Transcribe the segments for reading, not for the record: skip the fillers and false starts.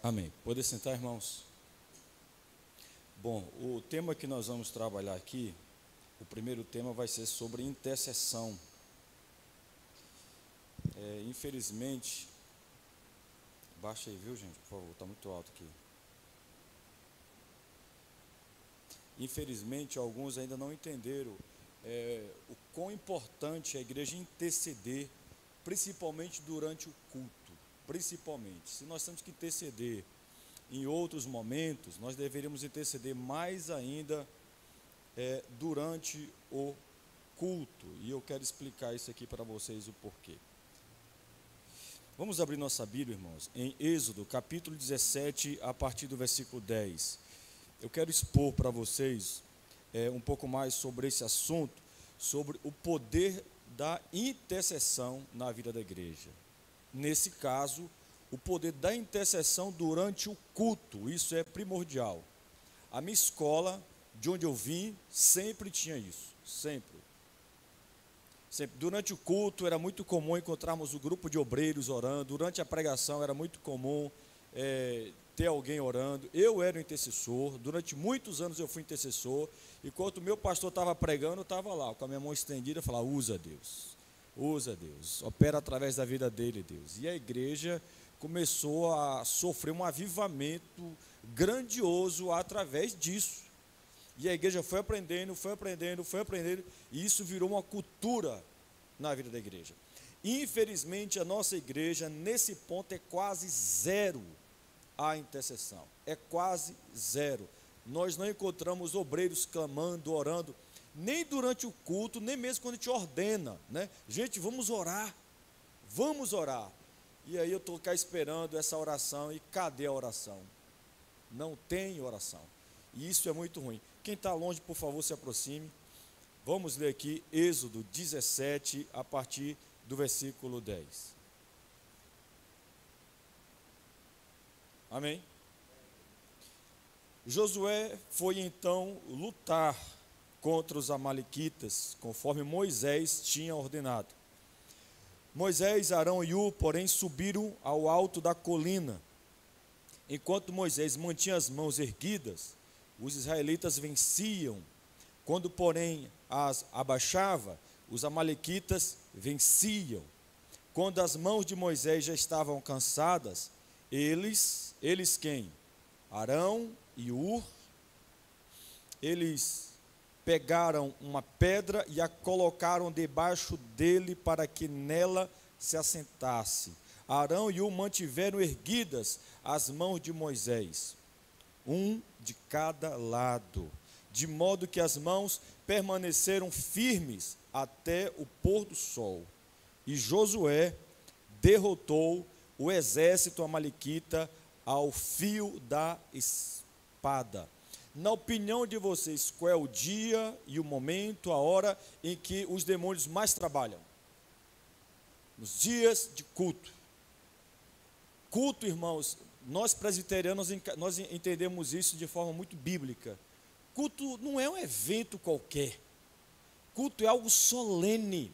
Amém. Pode sentar, irmãos? Bom, o tema que nós vamos trabalhar aqui, o primeiro tema vai ser sobre intercessão. Infelizmente, baixa aí, viu, gente, por favor, está muito alto aqui. Infelizmente, alguns ainda não entenderam o quão importante é a igreja interceder, principalmente durante o culto. Principalmente, se nós temos que interceder em outros momentos, nós deveríamos interceder mais ainda durante o culto. E eu quero explicar isso aqui para vocês o porquê. Vamos abrir nossa Bíblia, irmãos, em Êxodo, capítulo 17, a partir do versículo 10. Eu quero expor para vocês um pouco mais sobre esse assunto, sobre o poder da intercessão na vida da igreja. Nesse caso, o poder da intercessão durante o culto, isso é primordial. A minha escola, de onde eu vim, sempre tinha isso, sempre. Durante o culto era muito comum encontrarmos o grupo de obreiros orando, durante a pregação era muito comum ter alguém orando. Eu era o intercessor, durante muitos anos eu fui intercessor, enquanto o meu pastor estava pregando, eu estava lá, com a minha mão estendida, falava, usa Deus, opera através da vida dele, Deus. E a igreja começou a sofrer um avivamento grandioso através disso. E a igreja foi aprendendo, e isso virou uma cultura na vida da igreja. Infelizmente, a nossa igreja, nesse ponto, é quase zero a intercessão. É quase zero. Nós não encontramos obreiros clamando, orando, nem durante o culto, nem mesmo quando a gente ordena, né? Gente, vamos orar. E aí eu estou cá esperando essa oração, e cadê a oração? Não tem oração. E isso é muito ruim. Quem está longe, por favor, se aproxime. Vamos ler aqui Êxodo 17, a partir do versículo 10. Amém? Josué foi então lutar contra os amalequitas, conforme Moisés tinha ordenado. Moisés, Arão e Hur, porém, subiram ao alto da colina. Enquanto Moisés mantinha as mãos erguidas, os israelitas venciam. Quando, porém, as abaixava, os amalequitas venciam. Quando as mãos de Moisés já estavam cansadas, eles quem? Arão e Hur, eles pegaram uma pedra e a colocaram debaixo dele para que nela se assentasse. Arão e Hur mantiveram erguidas as mãos de Moisés, um de cada lado, de modo que as mãos permaneceram firmes até o pôr do sol. E Josué derrotou o exército amalequita ao fio da espada. Na opinião de vocês, qual é o dia e o momento, a hora em que os demônios mais trabalham? Nos dias de culto. Culto, irmãos, nós presbiterianos, nós entendemos isso de forma muito bíblica. Culto não é um evento qualquer. Culto é algo solene.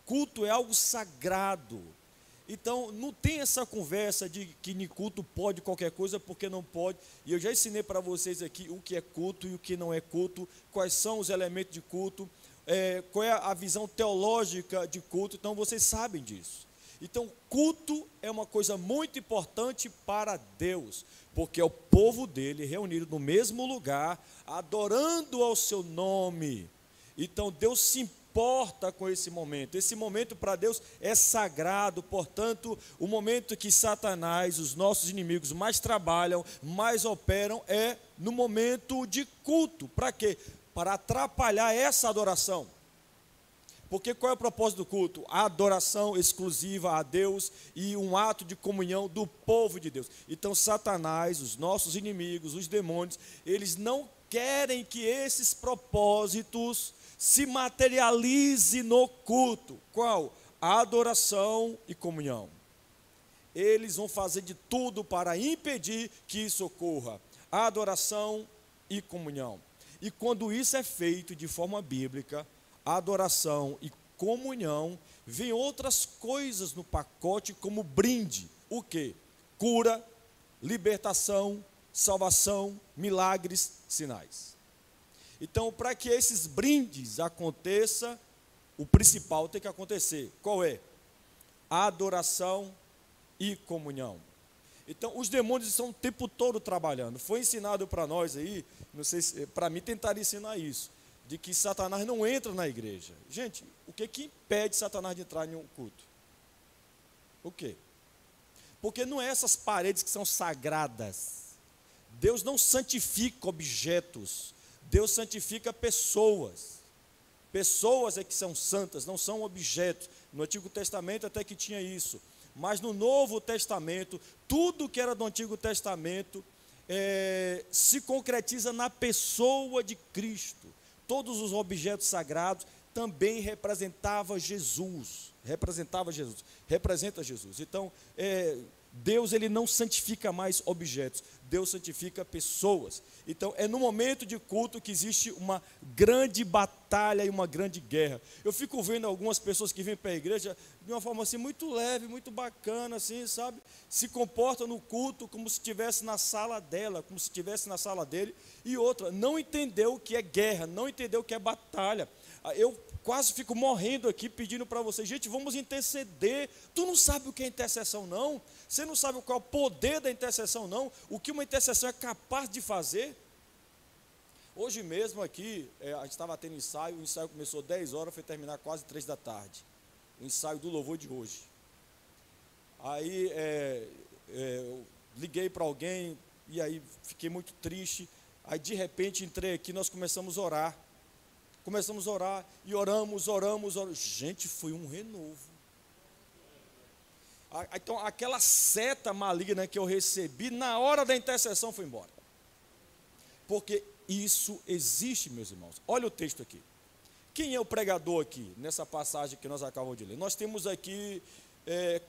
Culto é algo sagrado. Então, não tem essa conversa de que em culto pode qualquer coisa, porque não pode. E eu já ensinei para vocês aqui o que é culto e o que não é culto, quais são os elementos de culto, qual é a visão teológica de culto, então vocês sabem disso. Então, culto é uma coisa muito importante para Deus, porque é o povo dele reunido no mesmo lugar, adorando ao seu nome. Então, Deus se importa com esse momento para Deus é sagrado, portanto, o momento que Satanás, os nossos inimigos, mais trabalham, mais operam, é no momento de culto. Para quê? Para atrapalhar essa adoração. Porque qual é o propósito do culto? A adoração exclusiva a Deus e um ato de comunhão do povo de Deus. Então Satanás, os nossos inimigos, os demônios, eles não querem que esses propósitos se materialize no culto. Qual? A adoração e comunhão. Eles vão fazer de tudo para impedir que isso ocorra. A adoração e comunhão. E quando isso é feito de forma bíblica, adoração e comunhão, vem outras coisas no pacote como brinde. O quê? Cura, libertação, salvação, milagres, sinais. Então, para que esses brindes aconteçam, o principal tem que acontecer. Qual é? Adoração e comunhão. Então, os demônios estão o tempo todo trabalhando. Foi ensinado para nós aí, não sei se, para mim tentaram ensinar isso, de que Satanás não entra na igreja. Gente, o que impede Satanás de entrar em um culto? O quê? Porque não é essas paredes que são sagradas. Deus não santifica objetos, Deus santifica pessoas. Pessoas é que são santas, não são objetos. No Antigo Testamento até que tinha isso. Mas no Novo Testamento, tudo que era do Antigo Testamento se concretiza na pessoa de Cristo. Todos os objetos sagrados também representava Jesus. Representa Jesus. Então, Deus ele não santifica mais objetos, Deus santifica pessoas. Então, é no momento de culto que existe uma grande batalha e uma grande guerra. Eu fico vendo algumas pessoas que vêm para a igreja de uma forma assim muito leve, muito bacana, assim, sabe? Se comportam no culto como se estivesse na sala dela, como se estivesse na sala dele. E outra, não entendeu o que é guerra, não entendeu o que é batalha. Eu quase fico morrendo aqui pedindo para vocês, gente, vamos interceder. Tu não sabe o que é intercessão, não? Você não sabe qual é o poder da intercessão, não? O que uma intercessão é capaz de fazer? Hoje mesmo aqui, a gente estava tendo ensaio, o ensaio começou 10 horas, foi terminar quase 3 da tarde. O ensaio do louvor de hoje. Aí, eu liguei para alguém, e aí fiquei muito triste. Aí, de repente, entrei aqui, nós começamos a orar. E oramos. Gente, foi um renovo. Então, aquela seta maligna que eu recebi, na hora da intercessão, foi embora. Porque isso existe, meus irmãos. Olha o texto aqui. Quem é o pregador aqui, nessa passagem que nós acabamos de ler? Nós temos aqui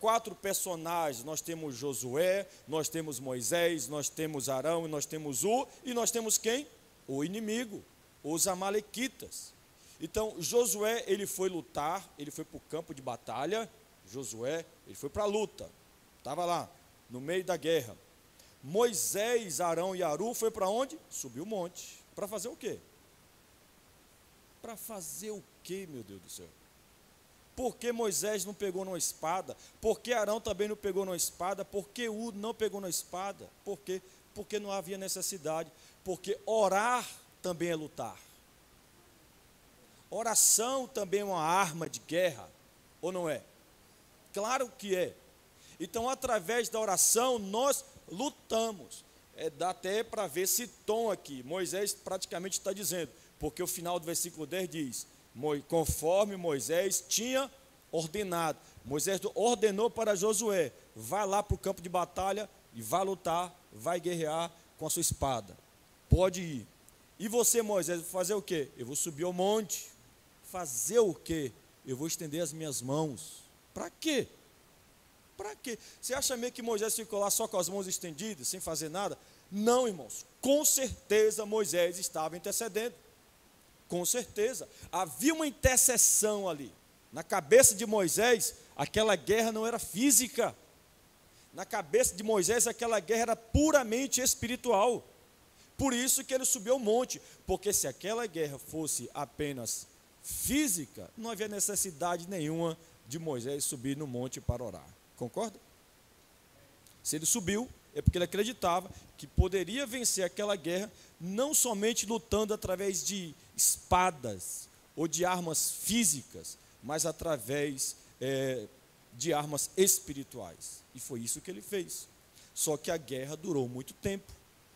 4 personagens. Nós temos Josué, nós temos Moisés, nós temos Arão, nós temos e nós temos quem? O inimigo. Os amalequitas. Então, Josué, ele foi lutar, ele foi para o campo de batalha. Josué, ele foi para a luta, estava lá, no meio da guerra. Moisés, Arão e Aru foi para onde? Subiu o monte. Para fazer o quê? Para fazer o quê, meu Deus do céu? Por que Moisés não pegou numa espada? Por que Arão também não pegou numa espada? Por que não pegou numa espada? Por quê? Porque não havia necessidade. Porque orar também é lutar. Oração também é uma arma de guerra, ou não é? Claro que é. Então, através da oração, nós lutamos. Dá até para ver esse tom aqui. Moisés praticamente está dizendo, porque o final do versículo 10 diz, conforme Moisés tinha ordenado. Moisés ordenou para Josué, vai lá para o campo de batalha e vai lutar, vai guerrear com a sua espada. Pode ir. E você, Moisés, vai fazer o quê? Eu vou subir ao monte. Fazer o quê? Eu vou estender as minhas mãos. Para quê? Para quê? Você acha meio que Moisés ficou lá só com as mãos estendidas, sem fazer nada? Não, irmãos. Com certeza Moisés estava intercedendo. Com certeza. Havia uma intercessão ali. Na cabeça de Moisés, aquela guerra não era física. Na cabeça de Moisés, aquela guerra era puramente espiritual. Por isso que ele subiu ao monte, porque se aquela guerra fosse apenas física, não havia necessidade nenhuma de Moisés subir no monte para orar. Concorda? Se ele subiu, é porque ele acreditava que poderia vencer aquela guerra, não somente lutando através de espadas ou de armas físicas, mas através de armas espirituais. E foi isso que ele fez. Só que a guerra durou muito tempo.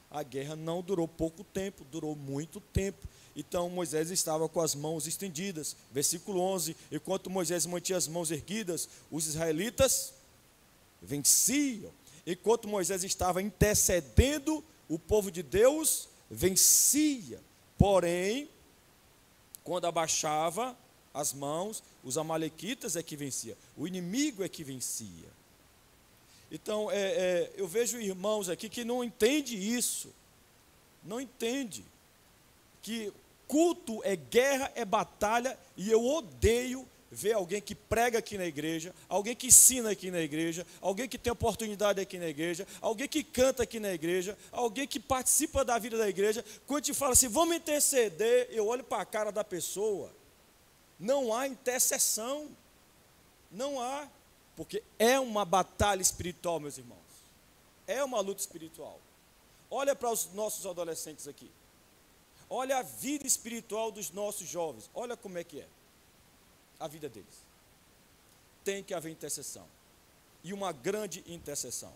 A guerra não durou pouco tempo, durou muito tempo. Então Moisés estava com as mãos estendidas. Versículo 11, enquanto Moisés mantinha as mãos erguidas, os israelitas venciam. Enquanto Moisés estava intercedendo, o povo de Deus vencia. Porém, quando abaixava as mãos, os amalequitas é que vencia. O inimigo é que vencia. Então, eu vejo irmãos aqui que não entendem isso. Não entendem que culto é guerra, é batalha, e eu odeio ver alguém que prega aqui na igreja, alguém que ensina aqui na igreja, alguém que tem oportunidade aqui na igreja, alguém que canta aqui na igreja, alguém que participa da vida da igreja. Quando te fala assim, vamos interceder, eu olho para a cara da pessoa. Não há intercessão. Não há. Porque é uma batalha espiritual, meus irmãos. É uma luta espiritual. Olha para os nossos adolescentes aqui. Olha a vida espiritual dos nossos jovens. Olha como é que é a vida deles. Tem que haver intercessão. E uma grande intercessão.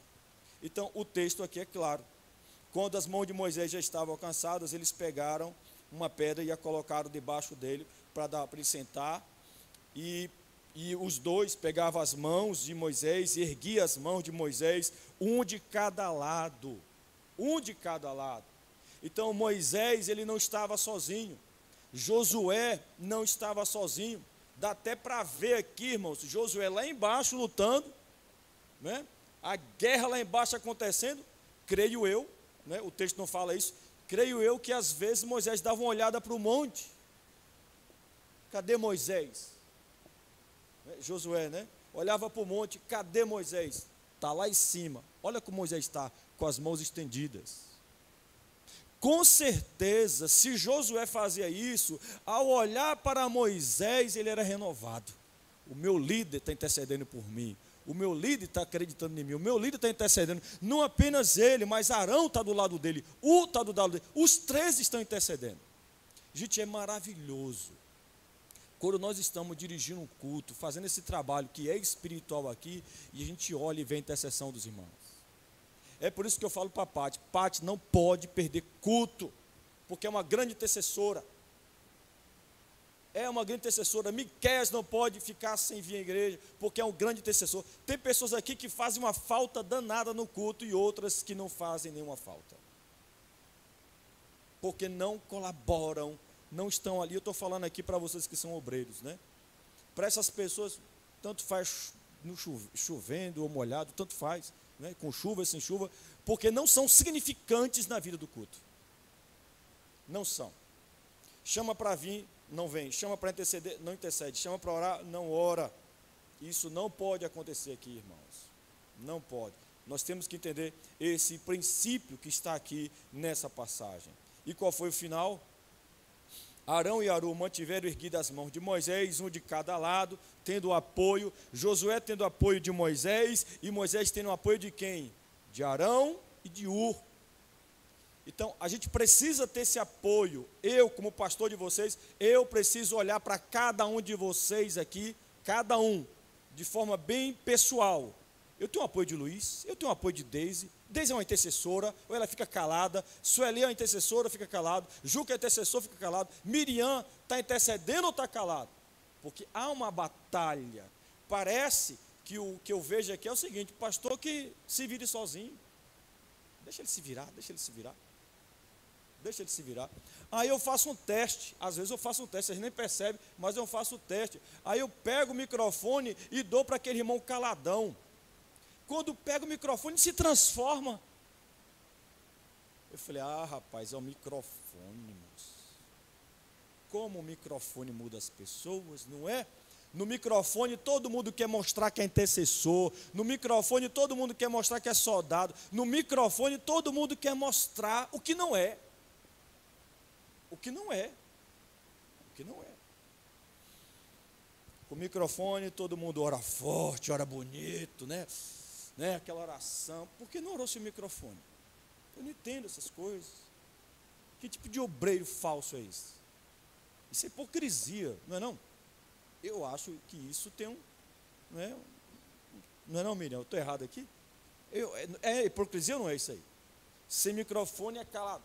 Então, o texto aqui é claro. Quando as mãos de Moisés já estavam cansadas, eles pegaram uma pedra e a colocaram debaixo dele para ele sentar. E os dois pegavam as mãos de Moisés e erguiam as mãos de Moisés, um de cada lado. Um de cada lado. Então Moisés, ele não estava sozinho. Josué não estava sozinho. Dá até para ver aqui, irmãos, Josué lá embaixo lutando, né? A guerra lá embaixo acontecendo, creio eu, né? O texto não fala isso, creio eu que às vezes Moisés dava uma olhada para o monte. Cadê Moisés? Josué, né? Olhava para o monte, cadê Moisés? Está lá em cima. Olha como Moisés está, com as mãos estendidas. Com certeza, se Josué fazia isso, ao olhar para Moisés, ele era renovado. O meu líder está intercedendo por mim. O meu líder está acreditando em mim. O meu líder está intercedendo. Não apenas ele, mas Arão está do lado dele. Está do lado dele. Os três estão intercedendo. Gente, é maravilhoso. Quando nós estamos dirigindo um culto, fazendo esse trabalho que é espiritual aqui, e a gente olha e vê a intercessão dos irmãos. É por isso que eu falo para a Pati não pode perder culto, porque é uma grande intercessora. É uma grande intercessora. Miqueias não pode ficar sem vir à igreja, porque é um grande intercessor. Tem pessoas aqui que fazem uma falta danada no culto e outras que não fazem nenhuma falta. Porque não colaboram, não estão ali. Eu estou falando aqui para vocês que são obreiros, né? Para essas pessoas, tanto faz chovendo ou molhado, tanto faz. Né, com chuva, sem chuva, porque não são significantes na vida do culto. Não são. Chama para vir, não vem. Chama para interceder, não intercede. Chama para orar, não ora. Isso não pode acontecer aqui, irmãos. Não pode. Nós temos que entender esse princípio que está aqui nessa passagem. E qual foi o final? Arão e Aru mantiveram erguidas as mãos de Moisés, um de cada lado, tendo o apoio, Josué tendo o apoio de Moisés, e Moisés tendo o apoio de quem? De Arão e de Ur. Então, a gente precisa ter esse apoio. Eu, como pastor de vocês, eu preciso olhar para cada um de vocês aqui, cada um, de forma bem pessoal. Eu tenho o apoio de Luiz, eu tenho o apoio de Deise. Deise é uma intercessora, ou ela fica calada. Sueli é uma intercessora, fica calado. Juca é intercessor, fica calado. Miriam está intercedendo ou está calado? Porque há uma batalha. Parece que o que eu vejo aqui é o seguinte: o pastor que se vire sozinho. Deixa ele se virar, deixa ele se virar. Deixa ele se virar. Aí eu faço um teste. Às vezes eu faço um teste, vocês nem percebem, mas eu faço o teste. Aí eu pego o microfone e dou para aquele irmão caladão. Quando pega o microfone, se transforma. Eu falei, rapaz, é o microfone, moço. Como o microfone muda as pessoas, não é? No microfone todo mundo quer mostrar que é intercessor. No microfone todo mundo quer mostrar que é soldado. No microfone todo mundo quer mostrar o que não é. O que não é. O que não é. Com o microfone todo mundo ora forte, ora bonito, né? Aquela oração. Por que não orou sem o microfone? Eu não entendo essas coisas. Que tipo de obreiro falso é esse? Isso é hipocrisia, não é não? Eu acho que isso tem não é não, Miriam? Eu estou errado aqui? É hipocrisia ou não é isso aí? Sem microfone é caladão.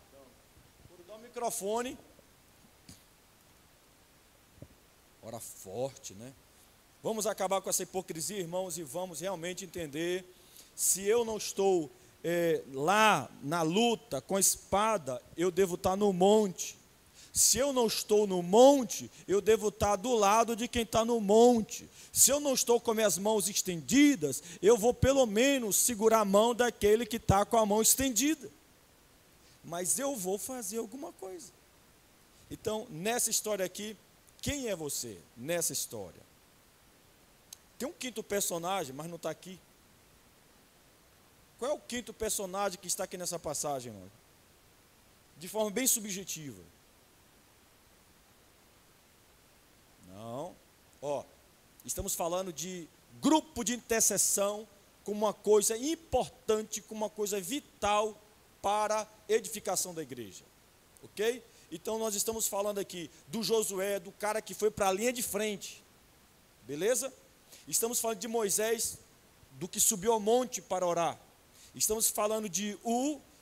Quando dá o microfone, ora forte, né? Vamos acabar com essa hipocrisia, irmãos, e vamos realmente entender. Se eu não estou lá na luta com a espada, eu devo estar no monte. Se eu não estou no monte, eu devo estar do lado de quem está no monte. Se eu não estou com minhas mãos estendidas, eu vou pelo menos segurar a mão daquele que está com a mão estendida. Mas eu vou fazer alguma coisa. Então, nessa história aqui, quem é você nessa história? Tem um quinto personagem, mas não está aqui. Qual é o quinto personagem que está aqui nessa passagem, irmão? De forma bem subjetiva. Não. Estamos falando de grupo de intercessão como uma coisa importante, como uma coisa vital para a edificação da igreja. Ok? Então nós estamos falando aqui do Josué, do cara que foi para a linha de frente. Beleza? Estamos falando de Moisés, do que subiu ao monte para orar. Estamos falando de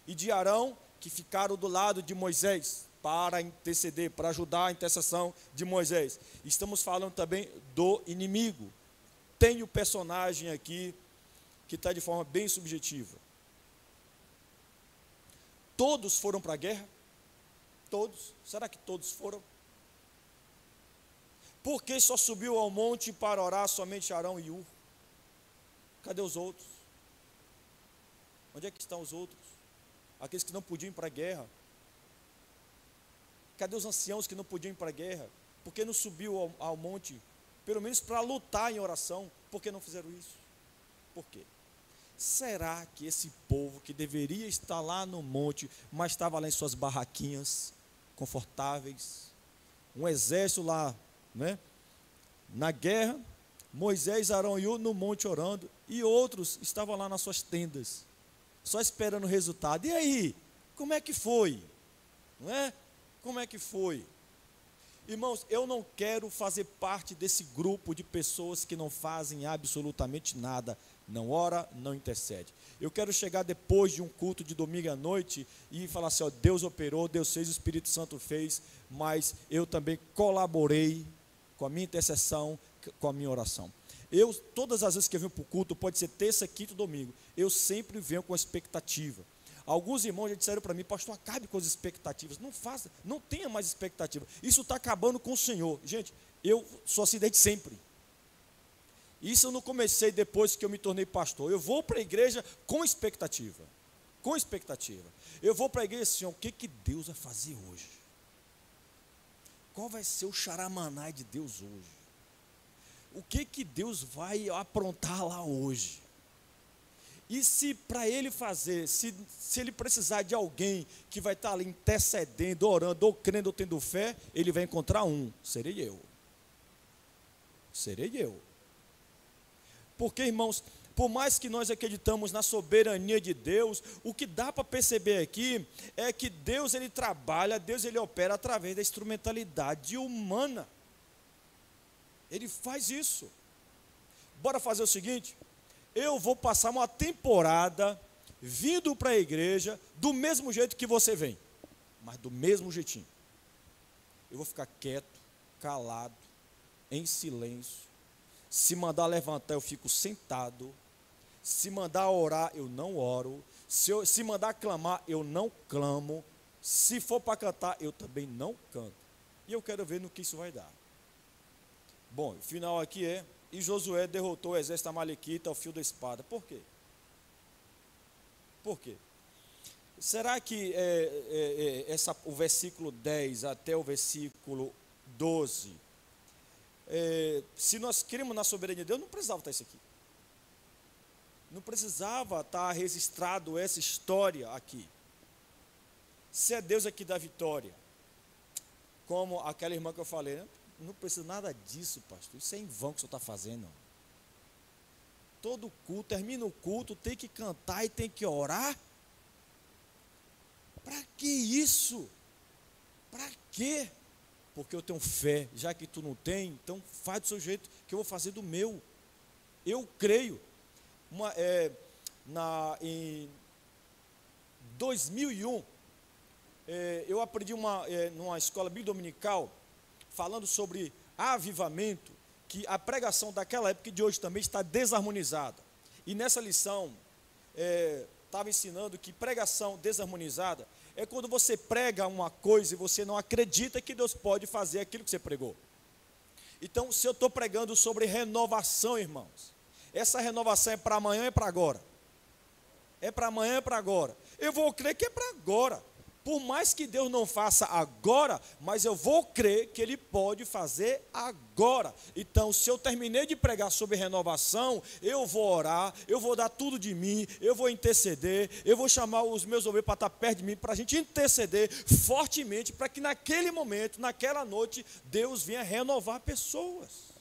e de Arão, que ficaram do lado de Moisés para interceder, para ajudar a intercessão de Moisés. Estamos falando também do inimigo. Tem o personagem aqui que está de forma bem subjetiva. Todos foram para a guerra? Todos? Será que todos foram? Por que só subiu ao monte para orar somente Arão e Ur? Cadê os outros? Onde é que estão os outros? Aqueles que não podiam ir para a guerra. Cadê os anciãos que não podiam ir para a guerra? Por que não subiu ao monte? Pelo menos para lutar em oração. Por que não fizeram isso? Por quê? Será que esse povo que deveria estar lá no monte, mas estava lá em suas barraquinhas, confortáveis, um exército lá, né? Na guerra, Moisés, Arão e Ur no monte orando, e outros estavam lá nas suas tendas, só esperando o resultado. E aí, como é que foi? Não é? Como é que foi? Irmãos, eu não quero fazer parte desse grupo de pessoas que não fazem absolutamente nada, não ora, não intercede. Eu quero chegar depois de um culto de domingo à noite e falar assim, ó, Deus operou, Deus fez, o Espírito Santo fez, mas eu também colaborei com a minha intercessão, com a minha oração. Todas as vezes que eu venho para o culto, pode ser terça, quinta, domingo, eu sempre venho com expectativa. Alguns irmãos já disseram para mim, pastor, acabe com as expectativas, não faça, não tenha mais expectativa, isso está acabando com o Senhor. Gente, eu sou assim desde sempre. Isso eu não comecei depois que eu me tornei pastor. Eu vou para a igreja com expectativa. Com expectativa. Eu vou para a igreja assim, ó, o que Deus vai fazer hoje? Qual vai ser o xaramanai de Deus hoje? O que Deus vai aprontar lá hoje? E se para ele fazer, se ele precisar de alguém que vai estar ali intercedendo, orando, ou crendo, ou tendo fé, ele vai encontrar um, serei eu. Serei eu. Porque, irmãos, por mais que nós acreditamos na soberania de Deus, o que dá para perceber aqui é que Deus, ele trabalha, Deus, ele opera através da instrumentalidade humana. Ele faz isso. Bora fazer o seguinte, eu vou passar uma temporada vindo para a igreja do mesmo jeito que você vem, mas do mesmo jeitinho. Eu vou ficar quieto, calado, em silêncio. Se mandar levantar, eu fico sentado. Se mandar orar, eu não oro. Se mandar clamar, eu não clamo. Se for para cantar, eu também não canto. E eu quero ver no que isso vai dar. Bom, o final aqui é: e Josué derrotou o exército amalequita ao fio da espada. Por quê? Por quê? Será que o versículo 10 até o versículo 12... se nós cremos na soberania de Deus, não precisava estar isso aqui. Não precisava estar registrado essa história aqui. Se é Deus aqui da vitória, como aquela irmã que eu falei, né? Não precisa nada disso, pastor. Isso é em vão que o senhor está fazendo. Todo culto, termina o culto, tem que cantar e tem que orar. Para que isso? Para quê? Porque eu tenho fé, já que tu não tem, então faz do seu jeito, que eu vou fazer do meu. Eu creio. Em 2001, eu aprendi numa escola bíblica dominical, falando sobre avivamento, que a pregação daquela época e de hoje também está desarmonizada. E nessa lição, estava ensinando que pregação desarmonizada é quando você prega uma coisa e você não acredita que Deus pode fazer aquilo que você pregou. Então, se eu estou pregando sobre renovação, irmãos, essa renovação é para amanhã, é para agora. É para amanhã, é para agora. Eu vou crer que é para agora. Por mais que Deus não faça agora, mas eu vou crer que Ele pode fazer agora. Então, se eu terminei de pregar sobre renovação, eu vou orar, eu vou dar tudo de mim, eu vou interceder, eu vou chamar os meus obreiros para estar perto de mim, para a gente interceder fortemente, para que naquele momento, naquela noite, Deus venha renovar pessoas.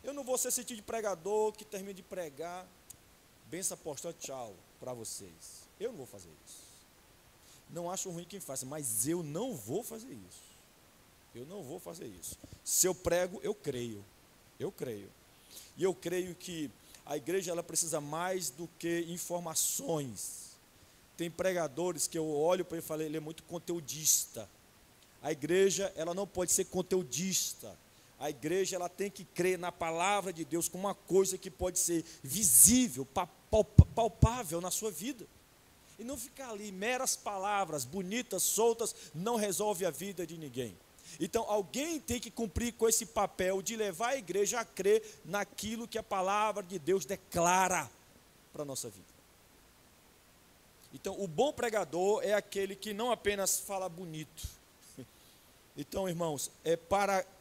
Eu não vou ser esse tipo de pregador que termina de pregar, benção apostólica, tchau, para vocês. Eu não vou fazer isso. Não acho ruim quem faça, mas eu não vou fazer isso. Eu não vou fazer isso. Se eu prego, eu creio. Eu creio. E eu creio que a igreja ela precisa mais do que informações. Tem pregadores que eu olho para ele e falo, ele é muito conteudista. A igreja ela não pode ser conteudista. A igreja ela tem que crer na palavra de Deus como uma coisa que pode ser visível, palpável na sua vida. E não ficar ali, meras palavras, bonitas, soltas, não resolve a vida de ninguém. Então, alguém tem que cumprir com esse papel de levar a igreja a crer naquilo que a palavra de Deus declara para a nossa vida. Então, o bom pregador é aquele que não apenas fala bonito. Então, irmãos,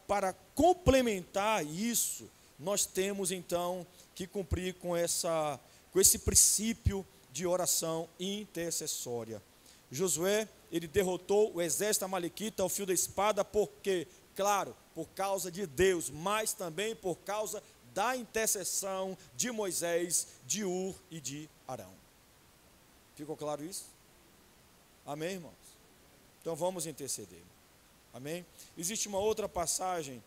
para complementar isso, nós temos então que cumprir com esse princípio de oração intercessória. Josué, ele derrotou o exército amalequita ao fio da espada, porque, claro, por causa de Deus, mas também por causa da intercessão de Moisés, de Ur e de Arão. Ficou claro isso? Amém, irmãos? Então vamos interceder. Amém? Existe uma outra passagem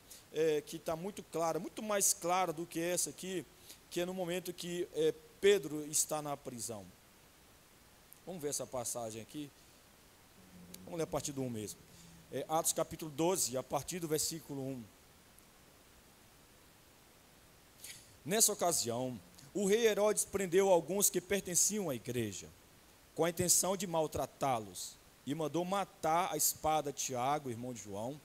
que está muito clara, muito mais clara do que essa aqui, que é no momento que Pedro está na prisão. Vamos ver essa passagem aqui. Vamos ler a partir do 1 mesmo. Atos capítulo 12, a partir do versículo 1. Nessa ocasião, o rei Herodes prendeu alguns que pertenciam à igreja, com a intenção de maltratá-los, e mandou matar a espada Tiago, irmão de João.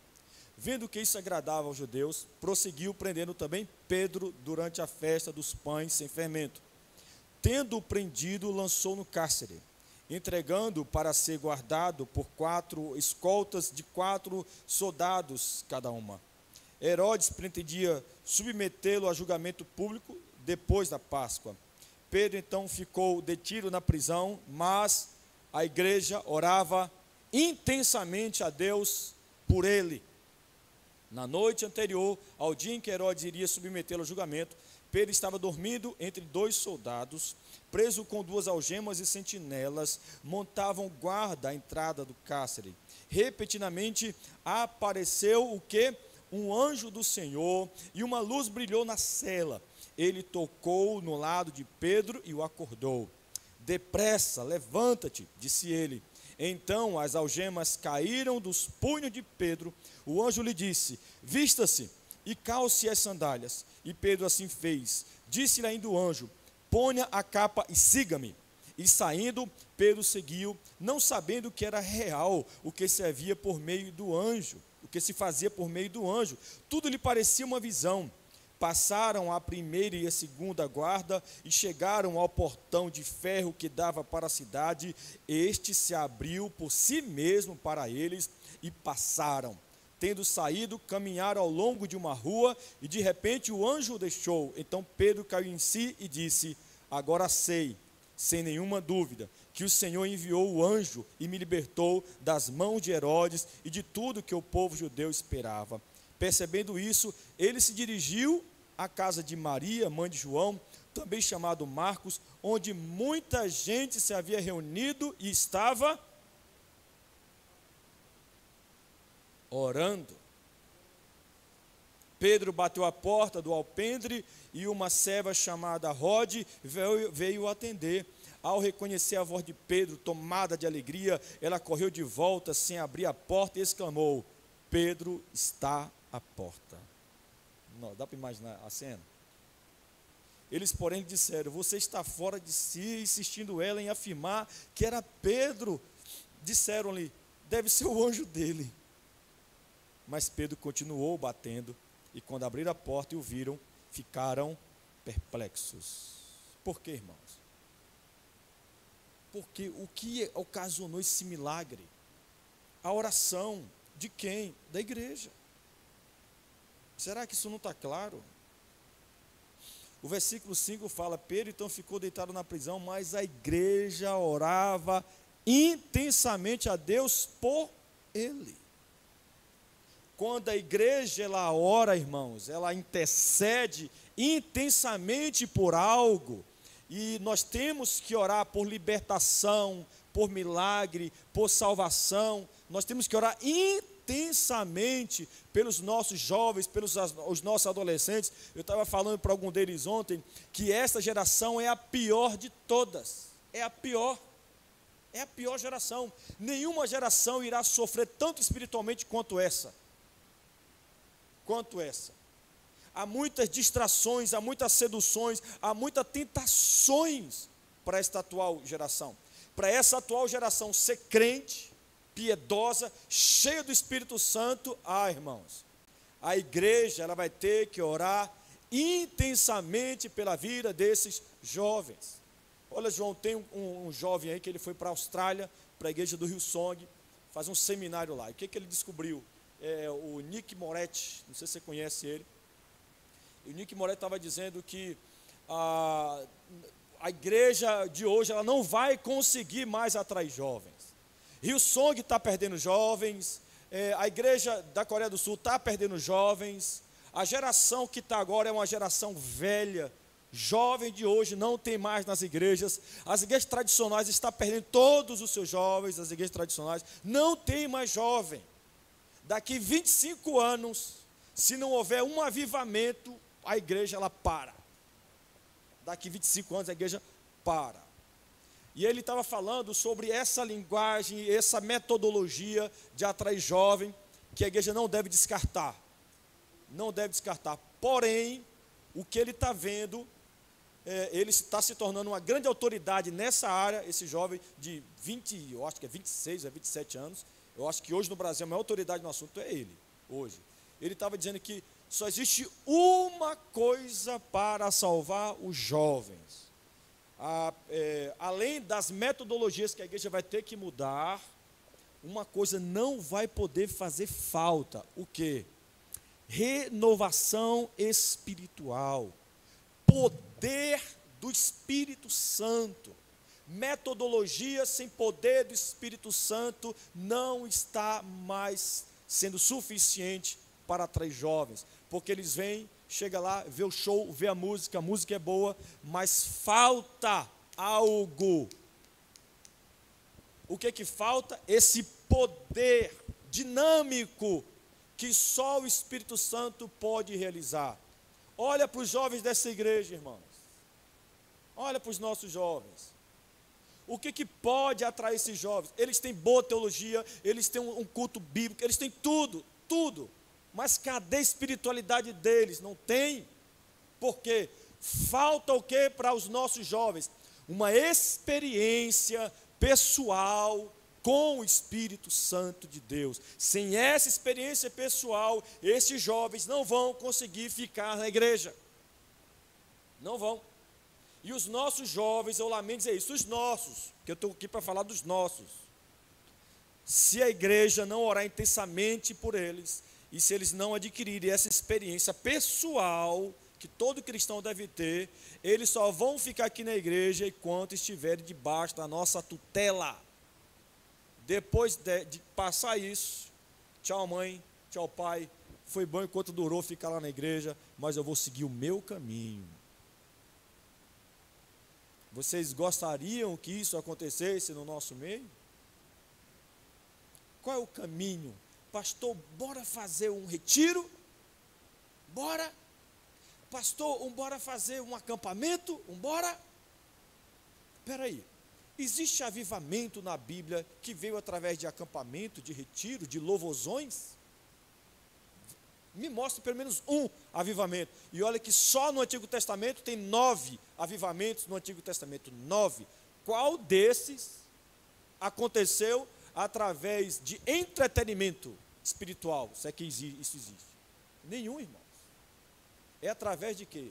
Vendo que isso agradava aos judeus, prosseguiu prendendo também Pedro durante a festa dos pães sem fermento. Tendo-o prendido, lançou no cárcere, entregando para ser guardado por 4 escoltas de 4 soldados cada uma. Herodes pretendia submetê-lo a julgamento público depois da Páscoa. Pedro então ficou detido na prisão, mas a igreja orava intensamente a Deus por ele. Na noite anterior ao dia em que Herodes iria submetê-lo ao julgamento, Pedro estava dormindo entre 2 soldados, preso com 2 algemas e sentinelas, montavam guarda à entrada do cárcere. Repetidamente apareceu o quê? Um anjo do Senhor, e uma luz brilhou na cela. Ele tocou no lado de Pedro e o acordou. Depressa, levanta-te, disse ele. Então as algemas caíram dos punhos de Pedro. O anjo lhe disse, vista-se e calce as sandálias. E Pedro assim fez. Disse-lhe ainda o anjo, ponha a capa e siga-me. E saindo, Pedro seguiu, não sabendo que era real o que se havia por meio do anjo, o que se fazia por meio do anjo. Tudo lhe parecia uma visão. Passaram a primeira e a segunda guarda e chegaram ao portão de ferro que dava para a cidade. Este se abriu por si mesmo para eles e passaram. Tendo saído, caminharam ao longo de uma rua e de repente o anjo o deixou. Então Pedro caiu em si e disse, agora sei, sem nenhuma dúvida, que o Senhor enviou o anjo e me libertou das mãos de Herodes e de tudo que o povo judeu esperava. Percebendo isso, ele se dirigiu à casa de Maria, mãe de João, também chamado Marcos, onde muita gente se havia reunido e estava orando. Pedro bateu à porta do alpendre e uma serva chamada Rode veio atender. Ao reconhecer a voz de Pedro, tomada de alegria, ela correu de volta sem abrir a porta e exclamou, Pedro está à porta. Não, dá para imaginar a cena? Eles, porém, disseram, você está fora de si, insistindo ela em afirmar que era Pedro. Disseram-lhe, deve ser o anjo dele. Mas Pedro continuou batendo, e quando abriram a porta e o viram, ficaram perplexos. Por quê, irmãos? Porque o que ocasionou esse milagre? A oração de quem? Da igreja. Será que isso não está claro? O versículo 5 fala: Pedro então ficou deitado na prisão, mas a igreja orava intensamente a Deus por ele. Quando a igreja ela ora, irmãos, ela intercede intensamente por algo, e nós temos que orar por libertação, por milagre, por salvação. Nós temos que orar intensamente pelos nossos jovens, pelos os nossos adolescentes. Eu estava falando para algum deles ontem que essa geração é a pior de todas. É a pior geração. Nenhuma geração irá sofrer tanto espiritualmente quanto essa. Há muitas distrações, há muitas seduções, há muitas tentações para esta atual geração. Para essa atual geração ser crente, piedosa, cheia do Espírito Santo, irmãos, a igreja ela vai ter que orar intensamente pela vida desses jovens. Olha, João, tem um jovem aí que ele foi para a Austrália, para a igreja do Hillsong, fazer um seminário lá. E o que ele descobriu? O Nick Moretti, não sei se você conhece ele. E o Nick Moretti estava dizendo que a igreja de hoje ela não vai conseguir mais atrair jovens. Hillsong está perdendo jovens, a igreja da Coreia do Sul está perdendo jovens, a geração que está agora é uma geração velha, jovem de hoje não tem mais nas igrejas, as igrejas tradicionais estão perdendo todos os seus jovens, as igrejas tradicionais não tem mais jovem. Daqui 25 anos, se não houver um avivamento, a igreja ela para. Daqui 25 anos a igreja para. E ele estava falando sobre essa linguagem, essa metodologia de atrair jovem, que a igreja não deve descartar. Não deve descartar. Porém, o que ele está vendo, ele está se tornando uma grande autoridade nessa área, esse jovem de 20, eu acho que é 26, 27 anos. Eu acho que hoje no Brasil a maior autoridade no assunto é ele, hoje. Ele estava dizendo que só existe uma coisa para salvar os jovens. Além das metodologias que a igreja vai ter que mudar, uma coisa não vai poder fazer falta. O quê? Renovação espiritual. Poder do Espírito Santo. Metodologia sem poder do Espírito Santo não está mais sendo suficiente para atrair jovens, porque eles vêm, chega lá, vê o show, vê a música é boa, mas falta algo. O que falta? Esse poder dinâmico que só o Espírito Santo pode realizar. Olha para os jovens dessa igreja, irmãos. Olha para os nossos jovens. O que pode atrair esses jovens? Eles têm boa teologia, eles têm um culto bíblico, eles têm tudo. Mas cadê a espiritualidade deles? Não tem. Por quê? Falta o que para os nossos jovens? Uma experiência pessoal com o Espírito Santo de Deus. Sem essa experiência pessoal, esses jovens não vão conseguir ficar na igreja. Não vão. E os nossos jovens, eu lamento dizer isso, os nossos, que eu estou aqui para falar dos nossos. Se a igreja não orar intensamente por eles, e se eles não adquirirem essa experiência pessoal, que todo cristão deve ter, eles só vão ficar aqui na igreja enquanto estiverem debaixo da nossa tutela. Depois de passar isso, tchau mãe, tchau pai, foi bom enquanto durou ficar lá na igreja, mas eu vou seguir o meu caminho. Vocês gostariam que isso acontecesse no nosso meio? Qual é o caminho? Pastor, bora fazer um retiro? Bora? Pastor, bora fazer um acampamento? Bora? Espera aí, existe avivamento na Bíblia que veio através de acampamento, de retiro, de louvozões? Me mostre pelo menos um avivamento. E olha que só no Antigo Testamento tem 9 avivamentos no Antigo Testamento. 9. Qual desses aconteceu através de entretenimento espiritual? Se é que isso existe. Nenhum, irmãos. É através de quê?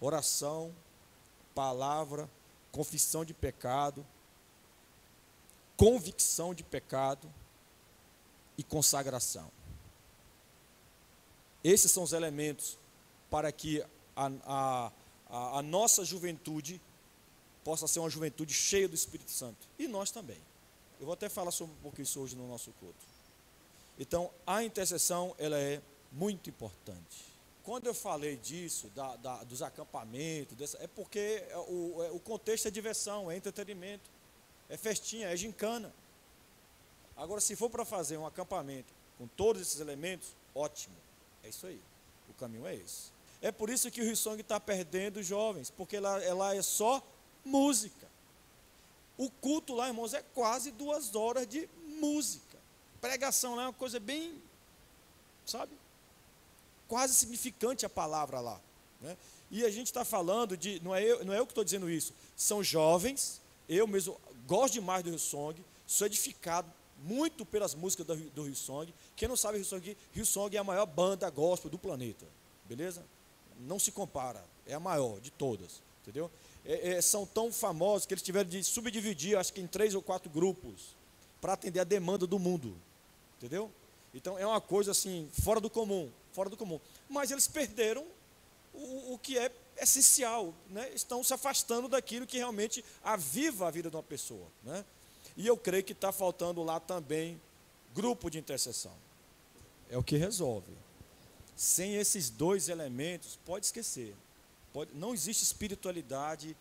Oração, palavra, confissão de pecado. convicção de pecado e consagração. Esses são os elementos para que a nossa juventude possa ser uma juventude cheia do Espírito Santo. E nós também. Eu vou até falar sobre um pouco isso hoje no nosso culto. Então, a intercessão, ela é muito importante. Quando eu falei disso, dos acampamentos, é porque o contexto é diversão, é entretenimento, é festinha, é gincana. Agora, se for para fazer um acampamento com todos esses elementos, ótimo. É isso aí. O caminho é esse. É por isso que o Hillsong está perdendo os jovens, porque ela é só música. O culto lá, irmãos, é quase 2 horas de música. Pregação lá é uma coisa bem, sabe? Quase significante a palavra lá, né? E a gente está falando de, não é eu que estou dizendo isso, são jovens, eu mesmo gosto demais do Hillsong, sou edificado muito pelas músicas do Hillsong. Quem não sabe, Hillsong é a maior banda gospel do planeta, beleza? Não se compara, é a maior de todas, entendeu? São tão famosos que eles tiveram de subdividir, acho que em 3 ou 4 grupos, para atender a demanda do mundo, entendeu? Então é uma coisa assim, fora do comum. Mas eles perderam o que é essencial, né? Estão se afastando daquilo que realmente aviva a vida de uma pessoa, né? E eu creio que está faltando lá também grupo de intercessão. É o que resolve. Sem esses 2 elementos, pode esquecer. Não existe espiritualidade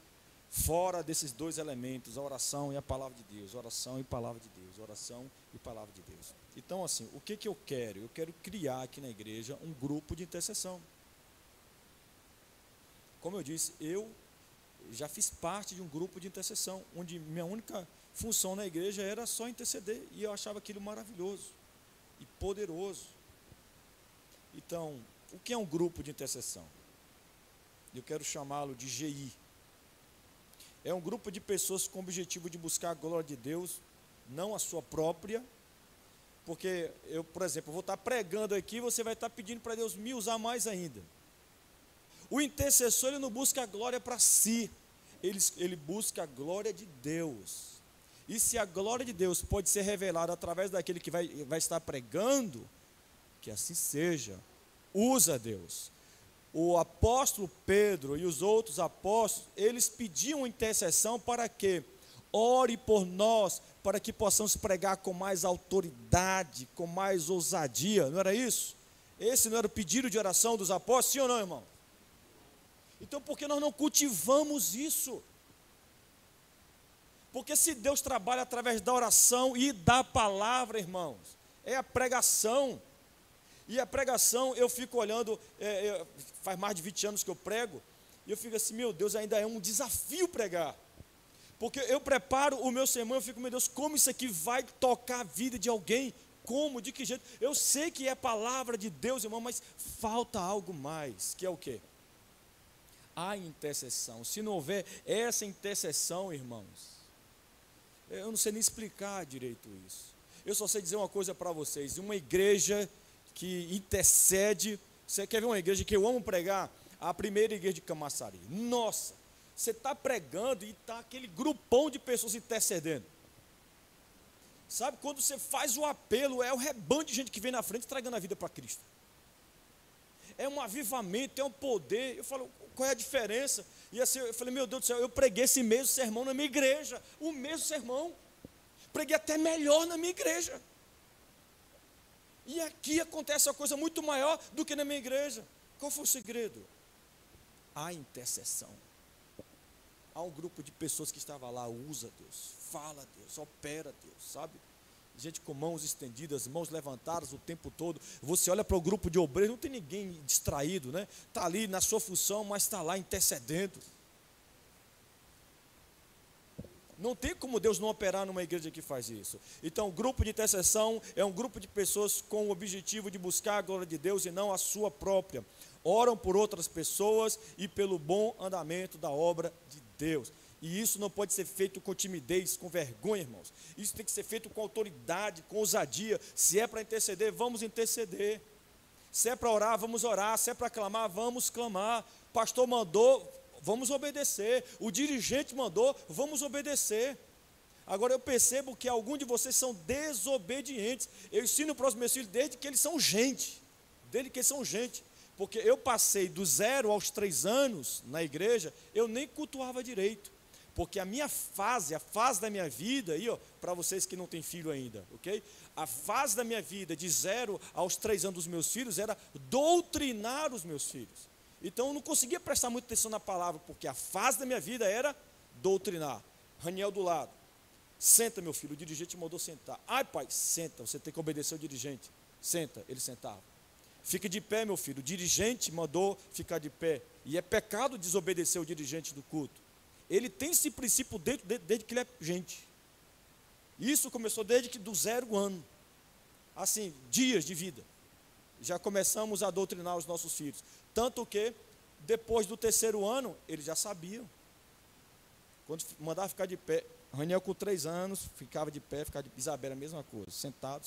fora desses 2 elementos, a oração e a palavra de Deus, oração e palavra de Deus, oração e palavra de Deus. Então, assim, o que eu quero? Eu quero criar aqui na igreja um grupo de intercessão. Como eu disse, eu já fiz parte de um grupo de intercessão, onde minha única função na igreja era só interceder, e eu achava aquilo maravilhoso e poderoso. Então, o que é um grupo de intercessão? Eu quero chamá-lo de GI. É um grupo de pessoas com o objetivo de buscar a glória de Deus, não a sua própria, porque eu, por exemplo, vou estar pregando aqui, você vai estar pedindo para Deus me usar mais ainda. O intercessor, ele não busca a glória para si, ele busca a glória de Deus. E se a glória de Deus pode ser revelada através daquele que vai estar pregando, que assim seja, usa Deus. O apóstolo Pedro e os outros apóstolos, eles pediam intercessão para que ore por nós, para que possamos pregar com mais autoridade, com mais ousadia, não era isso? Esse não era o pedido de oração dos apóstolos, sim ou não, irmão? Então, por que nós não cultivamos isso? Porque se Deus trabalha através da oração e da palavra, irmãos, é a pregação. E a pregação, eu fico olhando, faz mais de 20 anos que eu prego, e eu fico assim, meu Deus, ainda é um desafio pregar. Porque eu preparo o meu sermão, eu fico, meu Deus, como isso aqui vai tocar a vida de alguém? Como? De que jeito? Eu sei que é a palavra de Deus, irmão, mas falta algo mais, que é o quê? A intercessão. Se não houver essa intercessão, irmãos, eu não sei nem explicar direito isso. Eu só sei dizer uma coisa para vocês, uma igreja que intercede, você quer ver uma igreja que eu amo pregar? A primeira igreja de Camaçari. Nossa, você está pregando e está aquele grupão de pessoas intercedendo. Sabe, quando você faz o apelo, é o rebanho de gente que vem na frente entregando a vida para Cristo. É um avivamento, é um poder. Eu falo, qual é a diferença? E assim, eu falei, meu Deus do céu, eu preguei esse mesmo sermão na minha igreja, o mesmo sermão. Preguei até melhor na minha igreja. E aqui acontece uma coisa muito maior do que na minha igreja. Qual foi o segredo? A intercessão. Há um grupo de pessoas que estava lá, usa Deus, fala Deus, opera Deus, sabe? Gente com mãos estendidas, mãos levantadas o tempo todo. Você olha para o grupo de obreiros, não tem ninguém distraído, né? Está ali na sua função, mas está lá intercedendo. Não tem como Deus não operar numa igreja que faz isso. Então, o grupo de intercessão é um grupo de pessoas com o objetivo de buscar a glória de Deus e não a sua própria. Oram por outras pessoas e pelo bom andamento da obra de Deus. E isso não pode ser feito com timidez, com vergonha, irmãos. Isso tem que ser feito com autoridade, com ousadia. Se é para interceder, vamos interceder. Se é para orar, vamos orar. Se é para clamar, vamos clamar. Pastor mandou, vamos obedecer. O dirigente mandou, vamos obedecer. Agora eu percebo que alguns de vocês são desobedientes. Eu ensino para os meus filhos desde que eles são gente. Desde que eles são gente. Porque eu passei do 0 aos 3 anos na igreja, eu nem cultuava direito. Porque a fase da minha vida, aí, para vocês que não têm filho ainda, ok? A fase da minha vida, de 0 aos 3 anos dos meus filhos, era doutrinar os meus filhos. Então eu não conseguia prestar muita atenção na palavra, porque a fase da minha vida era doutrinar. Raniel do lado. Senta, meu filho, o dirigente mandou sentar. Ai, pai, senta, você tem que obedecer o dirigente. Senta, ele sentava. Fique de pé, meu filho, o dirigente mandou ficar de pé. E é pecado desobedecer o dirigente do culto. Ele tem esse princípio desde que ele é gente. Isso começou desde que do 0 ano. Assim, dias de vida. Já começamos a doutrinar os nossos filhos. Tanto que, depois do 3º ano, eles já sabiam. Quando mandava ficar de pé, Raniel com 3 anos, ficava de pé, ficava de pé. Isabela, a mesma coisa, sentado.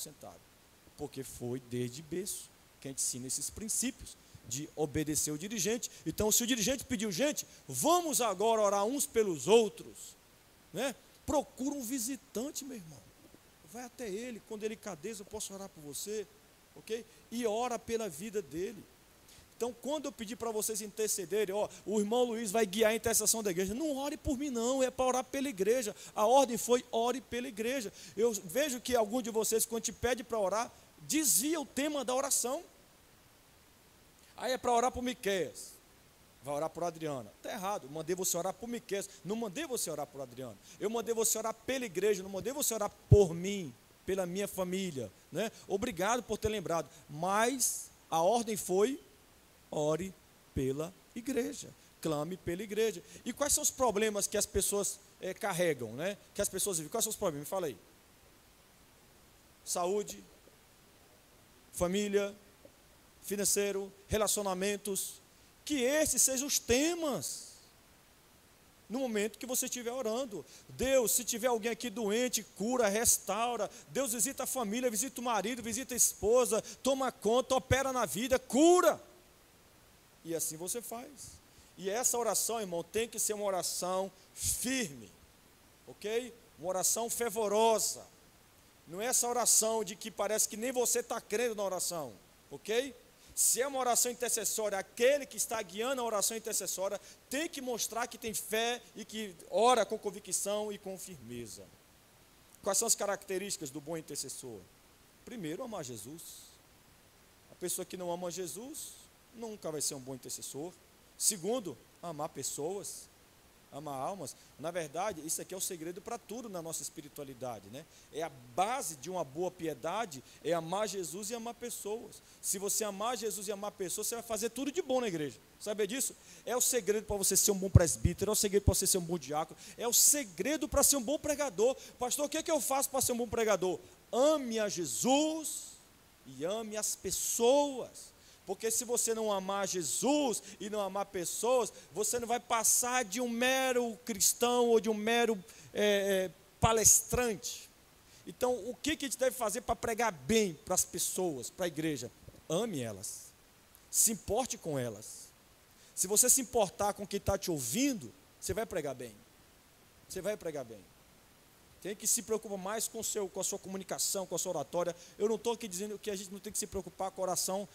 Porque foi desde berço que a gente ensina esses princípios de obedecer o dirigente. Então, se o dirigente pediu, gente, vamos agora orar uns pelos outros, né? Procura um visitante, meu irmão. Vai até ele, com delicadeza, eu posso orar por você, ok? E ora pela vida dele. Então, quando eu pedir para vocês intercederem, o irmão Luiz vai guiar a intercessão da igreja, não ore por mim não, é para orar pela igreja. A ordem foi, ore pela igreja. Eu vejo que alguns de vocês, quando te pede para orar, desvia o tema da oração. Aí é para orar por Miqueias, vai orar por Adriana. Está errado, eu mandei você orar por Miqueias, não mandei você orar por Adriana. Eu mandei você orar pela igreja, não mandei você orar por mim, pela minha família, né? Obrigado por ter lembrado, mas a ordem foi, ore pela igreja, clame pela igreja. E quais são os problemas que as pessoas carregam, né? Que as pessoas vivem? Quais são os problemas? Me fala aí. Saúde, família, financeiro, relacionamentos, que esses sejam os temas no momento que você estiver orando. Deus, se tiver alguém aqui doente, cura, restaura. Deus visita a família, visita o marido, visita a esposa, toma conta, opera na vida, cura. E assim você faz. E essa oração, irmão, tem que ser uma oração firme, ok? Uma oração fervorosa. Não é essa oração de que parece que nem você está crendo na oração, ok? Se é uma oração intercessória, aquele que está guiando a oração intercessória tem que mostrar que tem fé e que ora com convicção e com firmeza. Quais são as características do bom intercessor? Primeiro, amar Jesus. A pessoa que não ama Jesus nunca vai ser um bom intercessor. Segundo, amar pessoas, amar almas. Na verdade, isso aqui é o segredo para tudo na nossa espiritualidade, né? É a base de uma boa piedade, é amar Jesus e amar pessoas. Se você amar Jesus e amar pessoas, você vai fazer tudo de bom na igreja. Sabe disso? É o segredo para você ser um bom presbítero, é o segredo para você ser um bom diácono, é o segredo para ser um bom pregador. Pastor, o que é que eu faço para ser um bom pregador? Ame a Jesus e ame as pessoas. Porque se você não amar Jesus e não amar pessoas, você não vai passar de um mero cristão ou de um mero palestrante. Então, o que a gente deve fazer para pregar bem para as pessoas, para a igreja? Ame elas, se importe com elas. Se você se importar com quem está te ouvindo, você vai pregar bem. Você vai pregar bem. Tem que se preocupar mais com a sua comunicação, com a sua oratória. Eu não estou aqui dizendo que a gente não tem que se preocupar com a oração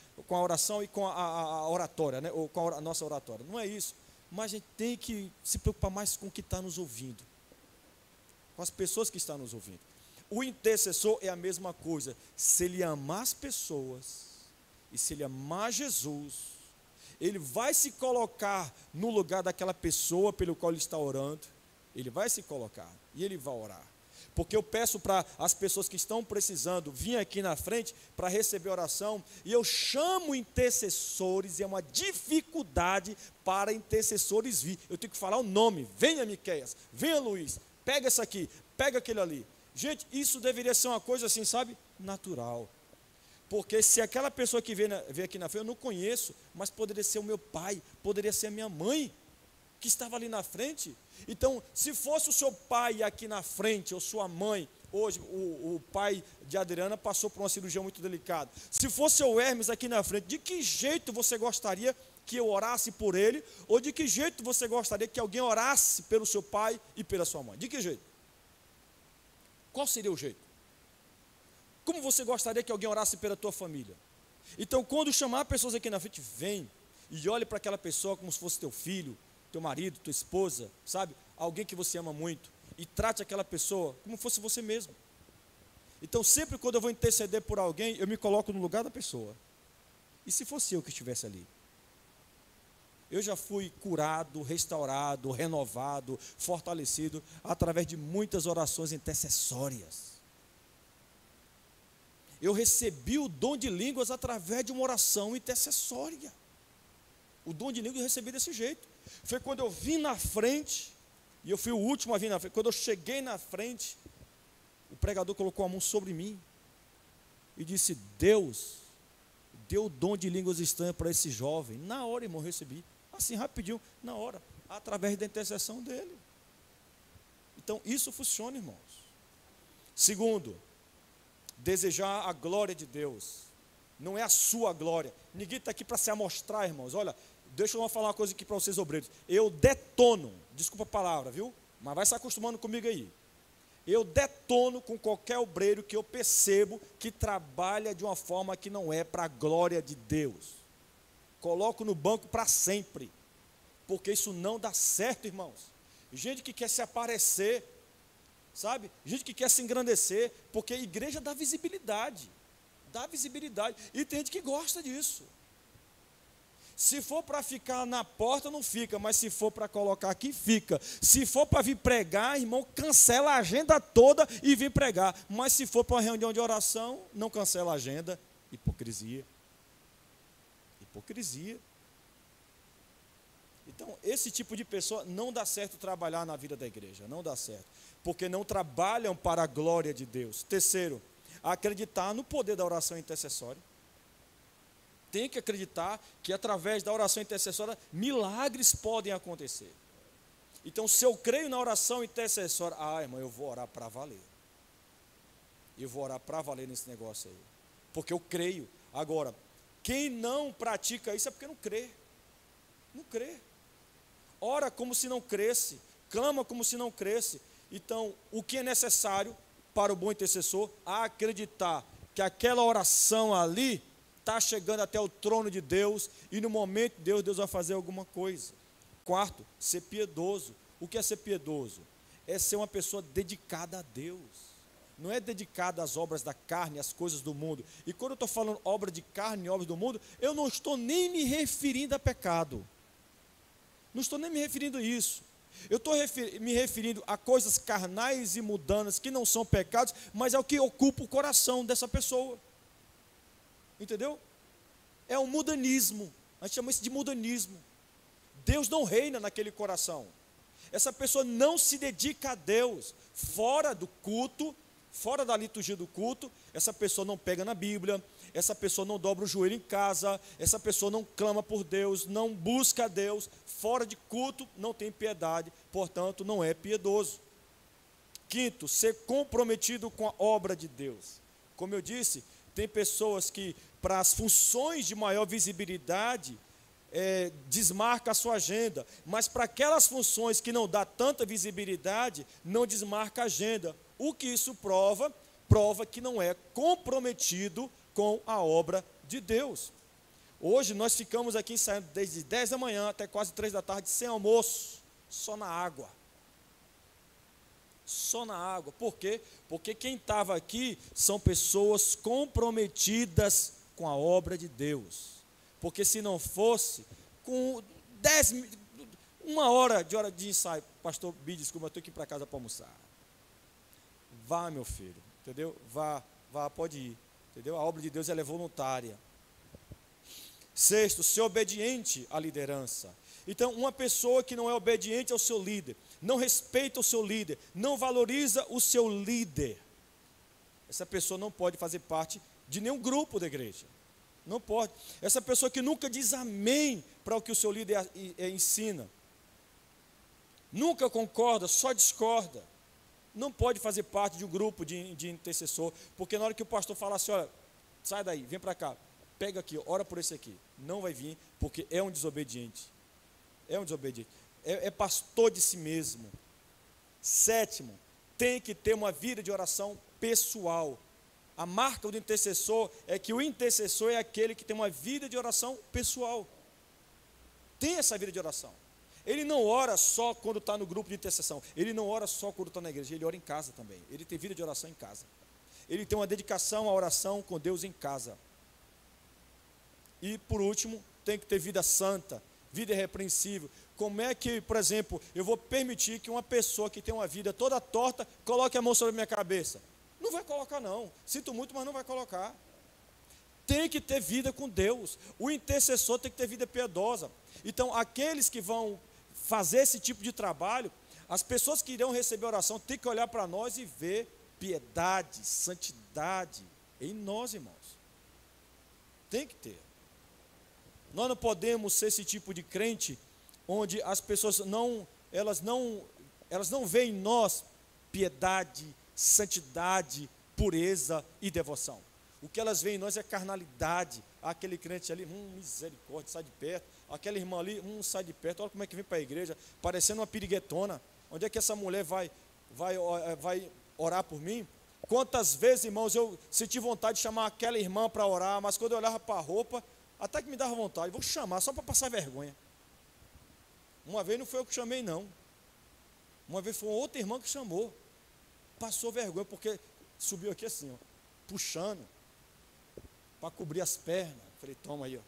e com a oratória, né? Ou com a nossa oratória. Não é isso. Mas a gente tem que se preocupar mais com o que está nos ouvindo, com as pessoas que estão nos ouvindo. O intercessor é a mesma coisa. Se ele amar as pessoas e se ele amar Jesus, ele vai se colocar no lugar daquela pessoa pelo qual ele está orando. Ele vai se colocar e ele vai orar. Porque eu peço para as pessoas que estão precisando vir aqui na frente para receber oração, e eu chamo intercessores, e é uma dificuldade para intercessores vir. Eu tenho que falar o nome: venha Miqueias, venha Luiz, pega essa aqui, pega aquele ali. Gente, isso deveria ser uma coisa assim, sabe, natural. Porque se aquela pessoa que veio aqui na frente, eu não conheço, mas poderia ser o meu pai, poderia ser a minha mãe, que estava ali na frente. Então, se fosse o seu pai aqui na frente, ou sua mãe, hoje o pai de Adriana passou por uma cirurgia muito delicada. Se fosse o Hermes aqui na frente, de que jeito você gostaria que eu orasse por ele? Ou de que jeito você gostaria que alguém orasse pelo seu pai e pela sua mãe? De que jeito? Qual seria o jeito? Como você gostaria que alguém orasse pela tua família? Então, quando chamar pessoas aqui na frente, vem e olhe para aquela pessoa como se fosse teu filho, teu marido, tua esposa, sabe? Alguém que você ama muito. E trate aquela pessoa como fosse você mesmo. Então, sempre quando eu vou interceder por alguém, eu me coloco no lugar da pessoa. E se fosse eu que estivesse ali? Eu já fui curado, restaurado, renovado, fortalecido, através de muitas orações intercessórias. Eu recebi o dom de línguas através de uma oração intercessória. O dom de línguas eu recebi desse jeito. Foi quando eu vim na frente, e eu fui o último a vir na frente. Quando eu cheguei na frente, o pregador colocou a mão sobre mim e disse: Deus deu o dom de línguas estranhas para esse jovem. Na hora, irmão, eu recebi. Assim, rapidinho, na hora, através da intercessão dele. Então, isso funciona, irmãos. Segundo, desejar a glória de Deus. Não é a sua glória. Ninguém está aqui para se amostrar, irmãos. Olha, deixa eu falar uma coisa aqui para vocês, obreiros. Eu detono, desculpa a palavra, viu? Mas vai se acostumando comigo aí. Eu detono com qualquer obreiro que eu percebo que trabalha de uma forma que não é para a glória de Deus. Coloco no banco para sempre, porque isso não dá certo, irmãos. Gente que quer se aparecer, sabe? Gente que quer se engrandecer, porque a igreja dá visibilidade, e tem gente que gosta disso. Se for para ficar na porta, não fica, mas se for para colocar aqui, fica. Se for para vir pregar, irmão, cancela a agenda toda e vir pregar. Mas se for para uma reunião de oração, não cancela a agenda. Hipocrisia. Então, esse tipo de pessoa não dá certo trabalhar na vida da igreja, não dá certo, porque não trabalham para a glória de Deus. Terceiro, acreditar no poder da oração intercessória. Tem que acreditar que através da oração intercessória, milagres podem acontecer. Então, se eu creio na oração intercessória, irmão, eu vou orar para valer. Eu vou orar para valer nesse negócio aí, porque eu creio. Agora, quem não pratica isso é porque não crê. Não crê. Ora como se não cresce, clama como se não cresce. Então, o que é necessário para o bom intercessor? Acreditar que aquela oração ali está chegando até o trono de Deus, e no momento de Deus vai fazer alguma coisa. Quarto, ser piedoso. O que é ser piedoso? É ser uma pessoa dedicada a Deus. Não é dedicada às obras da carne, às coisas do mundo. E quando eu estou falando obra de carne, obras do mundo, eu não estou nem me referindo a pecado. Não estou nem me referindo a isso. Eu estou me referindo a coisas carnais e mundanas que não são pecados, mas é o que ocupa o coração dessa pessoa. Entendeu? É um mudanismo. A gente chama isso de mudanismo. Deus não reina naquele coração. Essa pessoa não se dedica a Deus. Fora do culto, fora da liturgia do culto, essa pessoa não pega na Bíblia, essa pessoa não dobra o joelho em casa, essa pessoa não clama por Deus, não busca a Deus. Fora de culto, não tem piedade, portanto, não é piedoso. Quinto, ser comprometido com a obra de Deus. Como eu disse, tem pessoas que, para as funções de maior visibilidade, desmarca a sua agenda, mas para aquelas funções que não dá tanta visibilidade, não desmarca a agenda. O que isso prova? Prova que não é comprometido com a obra de Deus. Hoje nós ficamos aqui ensaiando desde 10 da manhã até quase 3 da tarde, sem almoço, só na água. Só na água. Por quê? Porque quem estava aqui são pessoas comprometidas com a obra de Deus. Porque se não fosse, com 1 hora de ensaio, pastor B, desculpa, eu estou aqui para casa para almoçar. Vá, meu filho, entendeu? Vá, pode ir, entendeu? A obra de Deus ela é voluntária. Sexto, ser obediente à liderança. Então, uma pessoa que não é obediente ao seu líder, não respeita o seu líder, não valoriza o seu líder, essa pessoa não pode fazer parte de nenhum grupo da igreja. Não pode. Essa pessoa que nunca diz amém para o que o seu líder ensina, nunca concorda, só discorda, não pode fazer parte de um grupo de intercessor, porque na hora que o pastor fala assim, olha, sai daí, vem para cá, pega aqui, ora por esse aqui, não vai vir, porque é um desobediente. É um desobediente. É pastor de si mesmo. Sétimo, tem que ter uma vida de oração pessoal. A marca do intercessor é que o intercessor é aquele que tem uma vida de oração pessoal. Tem essa vida de oração. Ele não ora só quando está no grupo de intercessão. Ele não ora só quando está na igreja. Ele ora em casa também. Ele tem vida de oração em casa. Ele tem uma dedicação à oração com Deus em casa. E por último, tem que ter vida santa, vida irrepreensível. Como é que, por exemplo, eu vou permitir que uma pessoa que tem uma vida toda torta coloque a mão sobre a minha cabeça? Não vai colocar não. Sinto muito, mas não vai colocar. Tem que ter vida com Deus. O intercessor tem que ter vida piedosa. Então, aqueles que vão fazer esse tipo de trabalho, as pessoas que irão receber oração, tem que olhar para nós e ver piedade, santidade em nós, irmãos. Tem que ter. Nós não podemos ser esse tipo de crente onde as pessoas elas não veem em nós piedade, santidade, pureza e devoção. O que elas veem em nós é carnalidade. Aquele crente ali, misericórdia, sai de perto. Aquela irmã ali, sai de perto. Olha como é que vem para a igreja, parecendo uma piriguetona. Onde é que essa mulher vai orar por mim? Quantas vezes, irmãos, eu senti vontade de chamar aquela irmã para orar, mas quando eu olhava para a roupa, até que me dava vontade, vou chamar só para passar vergonha. Uma vez não foi eu que chamei, não. Uma vez foi outra irmã que chamou. Passou vergonha, porque subiu aqui assim, ó, puxando, para cobrir as pernas. Falei, toma aí, ó.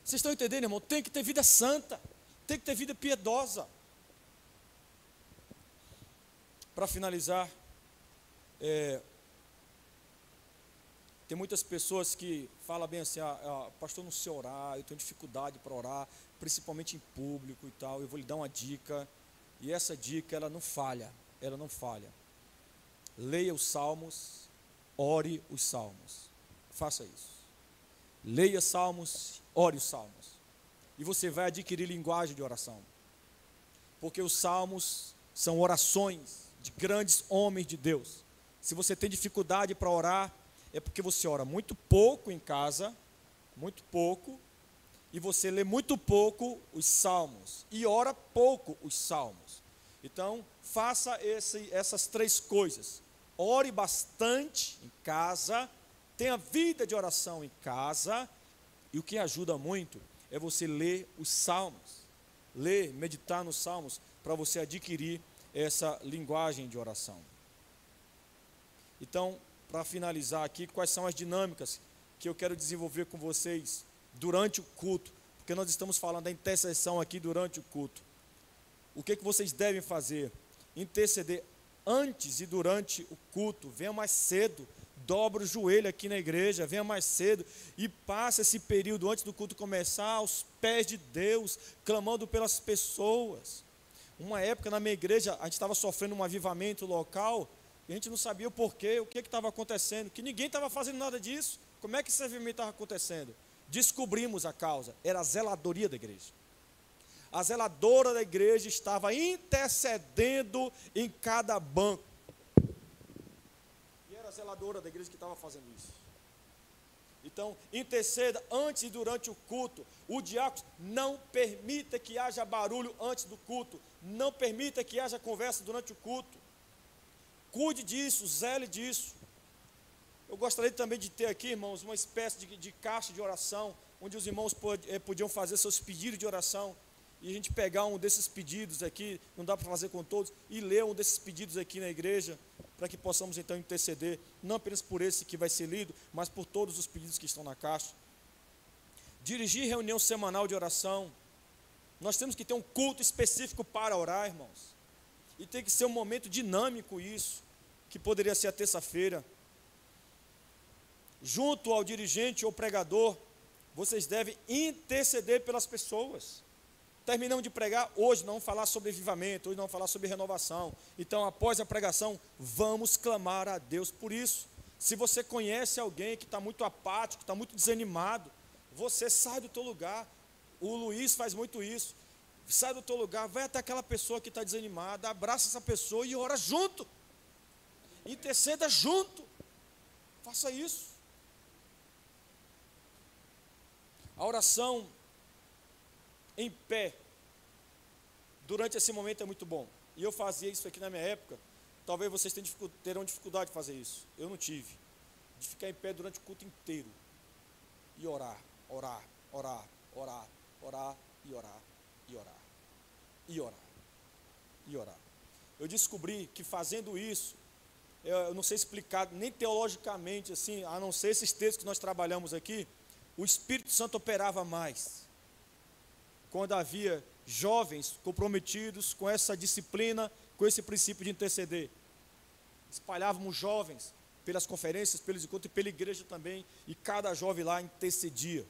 Vocês estão entendendo, irmão? Tem que ter vida santa, tem que ter vida piedosa. Para finalizar, tem muitas pessoas que falam bem assim, pastor, não sei orar, eu tenho dificuldade para orar, principalmente em público e tal, eu vou lhe dar uma dica, e essa dica, ela não falha. Leia os salmos, ore os salmos, faça isso. Leia salmos, ore os salmos, e você vai adquirir linguagem de oração, porque os salmos são orações de grandes homens de Deus. Se você tem dificuldade para orar, é porque você ora muito pouco em casa, muito pouco, e você lê muito pouco os salmos, e ora pouco os salmos. Então, faça essas três coisas. Ore bastante em casa, tenha vida de oração em casa, e o que ajuda muito é você ler os salmos. Ler, meditar nos salmos, para você adquirir essa linguagem de oração. Então, para finalizar aqui, quais são as dinâmicas que eu quero desenvolver com vocês durante o culto, porque nós estamos falando da intercessão aqui durante o culto. O que vocês devem fazer? Interceder antes e durante o culto. Venha mais cedo, dobra o joelho aqui na igreja, venha mais cedo e passe esse período antes do culto começar aos pés de Deus, clamando pelas pessoas. Uma época na minha igreja, a gente estava sofrendo um avivamento local, e a gente não sabia o porquê, o que estava acontecendo, que ninguém estava fazendo nada disso. Como é que esse avivamento estava acontecendo? Descobrimos a causa, era a zeladoria da igreja. A zeladora da igreja estava intercedendo em cada banco. E era a zeladora da igreja que estava fazendo isso. Então, interceda antes e durante o culto. O diácono, não permita que haja barulho antes do culto. Não permita que haja conversa durante o culto. Cuide disso, zele disso. Eu gostaria também de ter aqui, irmãos, uma espécie de caixa de oração, onde os irmãos podiam fazer seus pedidos de oração, e a gente pegar um desses pedidos aqui, não dá para fazer com todos, e ler um desses pedidos aqui na igreja, para que possamos então interceder, não apenas por esse que vai ser lido, mas por todos os pedidos que estão na caixa. Dirigir reunião semanal de oração. Nós temos que ter um culto específico para orar, irmãos, e tem que ser um momento dinâmico isso, que poderia ser a terça-feira. Junto ao dirigente ou pregador, vocês devem interceder pelas pessoas. Terminamos de pregar, hoje não vamos falar sobre avivamento, hoje não vamos falar sobre renovação. Então, após a pregação, vamos clamar a Deus por isso. Se você conhece alguém que está muito apático, está muito desanimado, você sai do teu lugar. O Luiz faz muito isso. Sai do teu lugar, vai até aquela pessoa que está desanimada, abraça essa pessoa e ora junto. Interceda junto. Faça isso. A oração em pé durante esse momento é muito bom. e eu fazia isso aqui na minha época, talvez vocês terão dificuldade de fazer isso. Eu não tive. De ficar em pé durante o culto inteiro. E orar, orar, orar, orar, orar e orar, e orar, e orar, e orar. Eu descobri que fazendo isso, eu não sei explicar nem teologicamente assim, a não ser esses textos que nós trabalhamos aqui, o Espírito Santo operava mais. Quando havia jovens comprometidos com essa disciplina, com esse princípio de interceder. Espalhávamos jovens pelas conferências, pelos encontros e pela igreja também, e cada jovem lá intercedia.